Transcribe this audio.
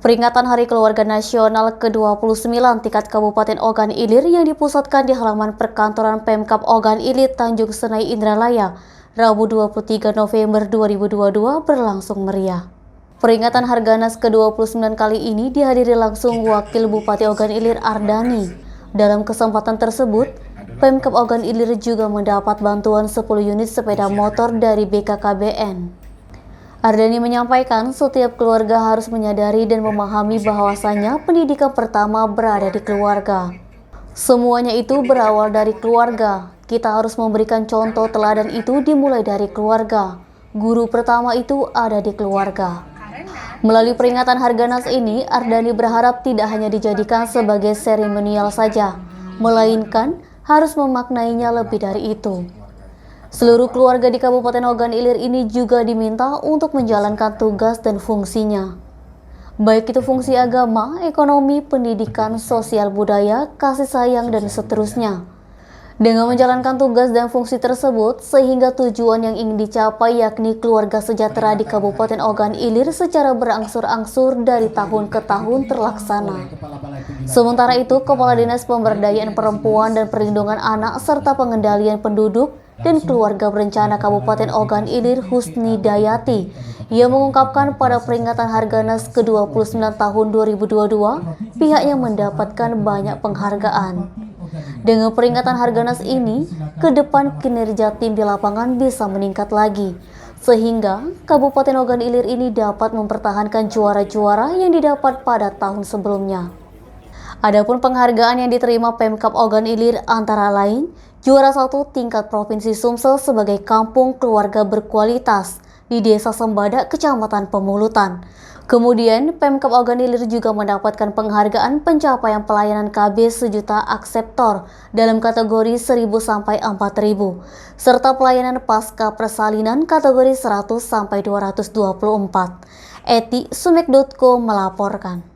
Peringatan Hari Keluarga Nasional ke-29 tingkat Kabupaten Ogan Ilir yang dipusatkan di halaman perkantoran Pemkab Ogan Ilir Tanjung Senai Indralaya, Rabu 23 November 2022 berlangsung meriah. Peringatan Harganas ke-29 kali ini dihadiri langsung Wakil Bupati Ogan Ilir Ardani. Dalam kesempatan tersebut, Pemkab Ogan Ilir juga mendapat bantuan 10 unit sepeda motor dari BKKBN. Ardani menyampaikan setiap keluarga harus menyadari dan memahami bahwasannya pendidikan pertama berada di keluarga. Semuanya itu berawal dari keluarga. Kita harus memberikan contoh teladan itu dimulai dari keluarga. Guru pertama itu ada di keluarga. Melalui peringatan Harganas ini, Ardani berharap tidak hanya dijadikan sebagai seremonial saja, melainkan harus memaknainya lebih dari itu. Seluruh keluarga di Kabupaten Ogan Ilir ini juga diminta untuk menjalankan tugas dan fungsinya. Baik itu fungsi agama, ekonomi, pendidikan, sosial budaya, kasih sayang, dan seterusnya. Dengan menjalankan tugas dan fungsi tersebut, sehingga tujuan yang ingin dicapai yakni keluarga sejahtera di Kabupaten Ogan Ilir secara berangsur-angsur dari tahun ke tahun terlaksana. Sementara itu, Kepala Dinas Pemberdayaan Perempuan dan Perlindungan Anak serta Pengendalian Penduduk dan Keluarga Berencana Kabupaten Ogan Ilir Husni Dayati yang mengungkapkan pada peringatan Harganas ke-29 tahun 2022 pihaknya mendapatkan banyak penghargaan. Dengan peringatan Harganas ini, ke depan kinerja tim di lapangan bisa meningkat lagi sehingga Kabupaten Ogan Ilir ini dapat mempertahankan juara-juara yang didapat pada tahun sebelumnya. Adapun penghargaan yang diterima Pemkab Ogan Ilir antara lain juara 1 tingkat Provinsi Sumsel sebagai kampung keluarga berkualitas di Desa Sembada, Kecamatan Pemulutan. Kemudian, Pemkab Ogan Ilir juga mendapatkan penghargaan pencapaian pelayanan KB sejuta akseptor dalam kategori 1000 sampai 4000, serta pelayanan pasca persalinan kategori 100 sampai 224. Eti Sumek.co melaporkan.